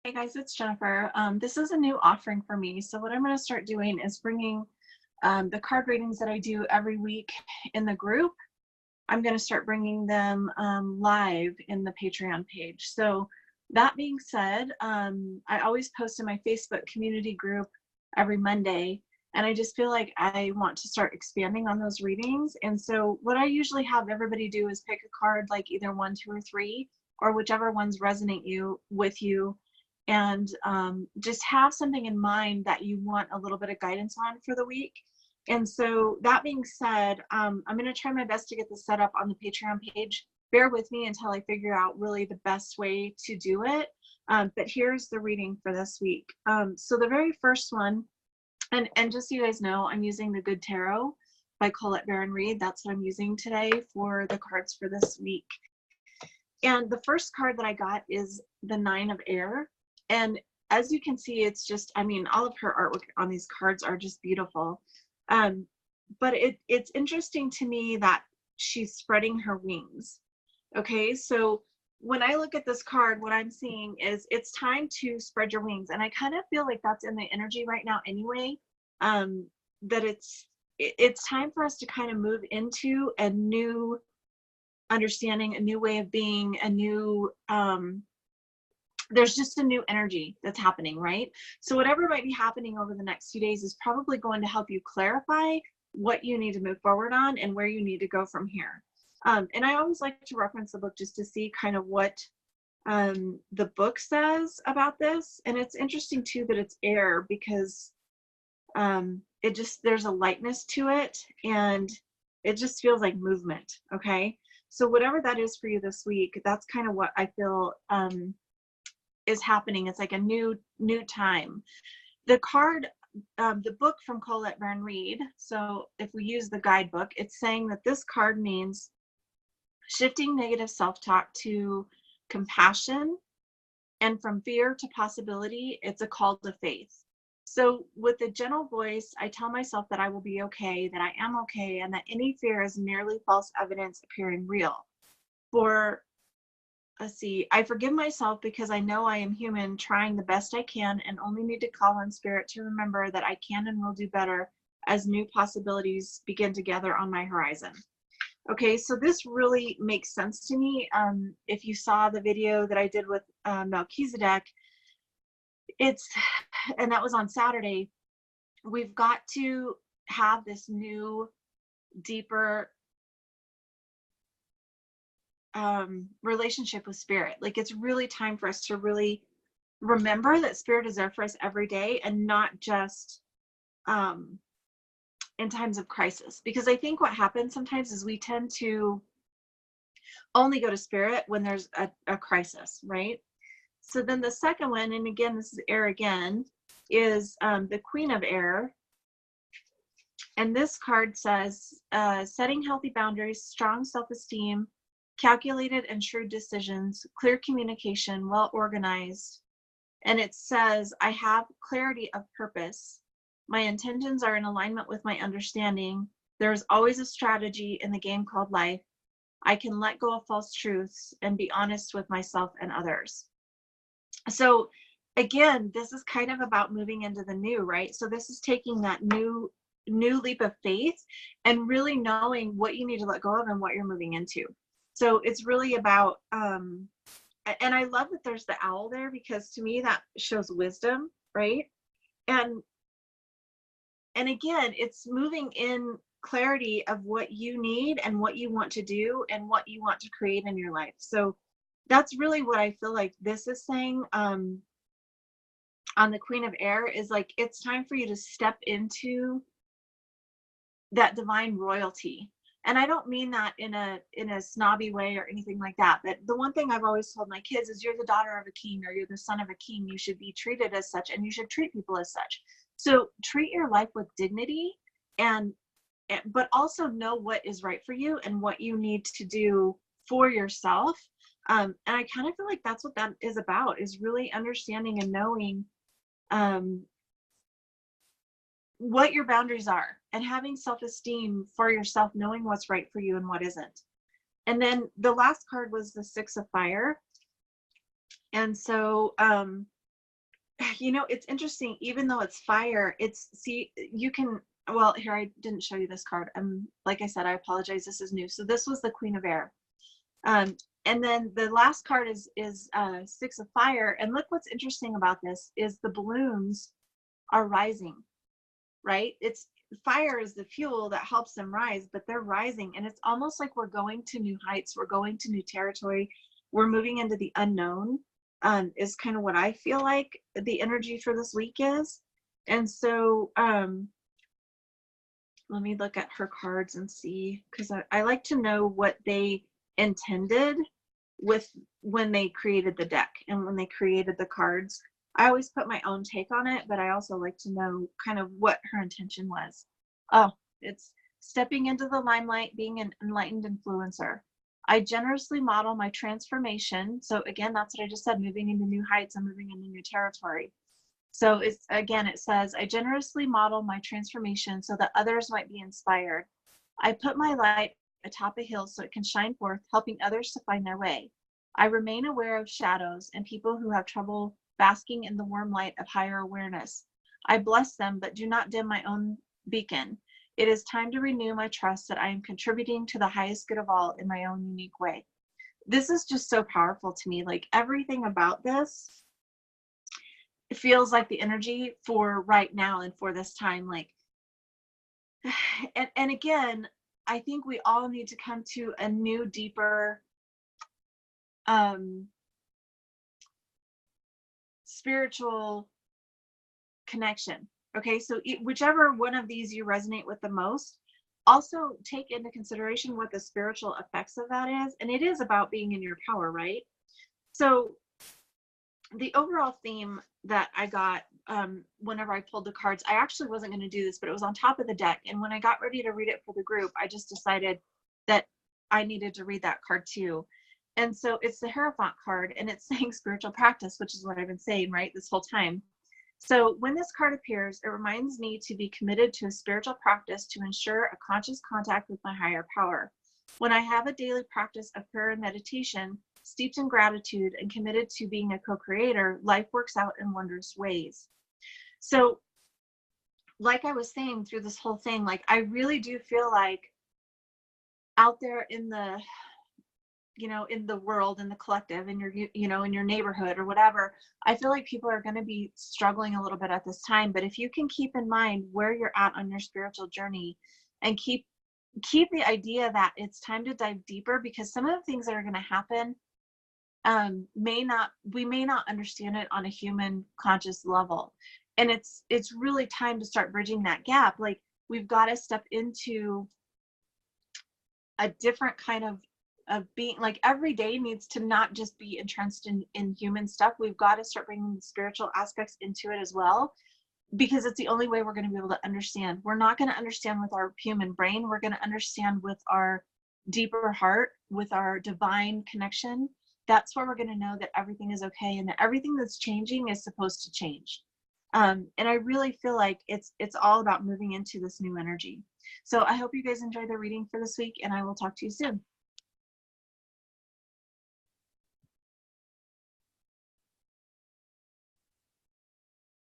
Hey guys, it's Jennifer. This is a new offering for me. So what I'm going to start doing is bringing the card readings that I do every week in the group. I'm going to start bringing them live in the Patreon page. So that being said, I always post in my Facebook community group every Monday, and I just feel like I want to start expanding on those readings. And so what I usually have everybody do is pick a card, like either 1, 2, or 3, or whichever ones resonate with you, and just have something in mind that you want a little bit of guidance on for the week. And so that being said, I'm going to try my best to get this set up on the Patreon page. Bear with me until I figure out really the best way to do it. But here's the reading for this week. So the very first one, and just so you guys know, I'm using the Good Tarot by Colette Baron Reed. That's what I'm using today for the cards for this week. And the first card that I got is the 9 of Air. And as you can see, it's just, I mean, all of her artwork on these cards are just beautiful. But it's interesting to me that she's spreading her wings. Okay, so when I look at this card, what I'm seeing is it's time to spread your wings. And I kind of feel like that's in the energy right now anyway, that it's time for us to kind of move into a new understanding, a new way of being, a new, there's just a new energy that's happening, right? So whatever might be happening over the next few days is probably going to help you clarify what you need to move forward on and where you need to go from here. And I always like to reference the book just to see kind of what the book says about this. And it's interesting too that it's air, because it just, there's a lightness to it, and it just feels like movement. Okay, so whatever that is for you this week, that's kind of what I feel is happening. It's like a new time. The card, the book from Colette Baron Reed, so if we use the guidebook, it's saying that this card means shifting negative self-talk to compassion, and from fear to possibility. It's a call to faith. So with a gentle voice, I tell myself that I will be okay, that I am okay, and that any fear is merely false evidence appearing real. Let's see, I forgive myself because I know I am human, trying the best I can, and only need to call on spirit to remember that I can and will do better as new possibilities begin to gather on my horizon. Okay, so this really makes sense to me. If you saw the video that I did with Melchizedek, and that was on Saturday, we've got to have this new, deeper relationship with spirit. Like, it's really time for us to really remember that spirit is there for us every day, and not just in times of crisis. Because I think what happens sometimes is we tend to only go to spirit when there's a crisis, right? So then the second one, and again, this is air again, is the Queen of Air. And this card says, setting healthy boundaries, strong self-esteem, calculated and shrewd decisions, clear communication, well organized. And it says, I have clarity of purpose. My intentions are in alignment with my understanding. There is always a strategy in the game called life. I can let go of false truths and be honest with myself and others. So again, this is kind of about moving into the new, right? So this is taking that new leap of faith and really knowing what you need to let go of and what you're moving into. So it's really about, and I love that there's the owl there, because to me that shows wisdom, right? And again, it's moving in clarity of what you need and what you want to do and what you want to create in your life. So that's really what I feel like this is saying on the Queen of Air, is like, it's time for you to step into that divine royalty. And I don't mean that in a snobby way or anything like that. But the one thing I've always told my kids is, you're the daughter of a king, or you're the son of a king. You should be treated as such, and you should treat people as such. So treat your life with dignity, but also know what is right for you and what you need to do for yourself. And I kind of feel like that's what that is about, is really understanding and knowing what your boundaries are, and having self-esteem for yourself, knowing what's right for you and what isn't. And then the last card was the 6 of Fire. And so you know, it's interesting, even though it's fire, it's, see, you can, well, here, I didn't show you this card. Like I said, I apologize. This is new. So this was the Queen of Air. And then the last card is Six of Fire. And look, what's interesting about this is the balloons are rising, right? It's fire is the fuel that helps them rise, but they're rising. And it's almost like we're going to new heights. We're going to new territory. We're moving into the unknown, is kind of what I feel like the energy for this week is. And so, let me look at her cards and see, because I like to know what they intended with when they created the deck and when they created the cards. I always put my own take on it, but I also like to know kind of what her intention was. Oh, it's stepping into the limelight, being an enlightened influencer. I generously model my transformation. So again, that's what I just said, moving into new heights and moving into new territory. So it's, again, it says, I generously model my transformation so that others might be inspired. I put my light atop a hill so it can shine forth, helping others to find their way. I remain aware of shadows and people who have trouble basking in the warm light of higher awareness. I bless them, but do not dim my own beacon. It is time to renew my trust that I am contributing to the highest good of all in my own unique way. This is just so powerful to me. Like, everything about this, it feels like the energy for right now and for this time. Like, and again, I think we all need to come to a new, deeper, spiritual connection. Okay, so whichever one of these you resonate with the most, also take into consideration what the spiritual effects of that is. And it is about being in your power, right? So the overall theme that I got whenever I pulled the cards, I actually wasn't going to do this, but it was on top of the deck. And when I got ready to read it for the group, I just decided that I needed to read that card too. And so it's the Hierophant card, and it's saying spiritual practice, which is what I've been saying, right, this whole time. So when this card appears, it reminds me to be committed to a spiritual practice to ensure a conscious contact with my higher power. When I have a daily practice of prayer and meditation, steeped in gratitude and committed to being a co-creator, life works out in wondrous ways. So like I was saying through this whole thing, like, I really do feel like out there in the, you know, in the world, in the collective, in your, you know, in your neighborhood or whatever, I feel like people are going to be struggling a little bit at this time. But if you can keep in mind where you're at on your spiritual journey and keep the idea that it's time to dive deeper, because some of the things that are going to happen we may not understand it on a human conscious level. And it's really time to start bridging that gap. Like, we've got to step into a different kind of being. Like, every day needs to not just be entrenched in human stuff. We've got to start bringing the spiritual aspects into it as well, because it's the only way we're going to be able to understand. We're not going to understand with our human brain. We're going to understand with our deeper heart, with our divine connection. That's where we're going to know that everything is okay and that everything that's changing is supposed to change. And I really feel like it's all about moving into this new energy. So I hope you guys enjoy the reading for this week, and I will talk to you soon.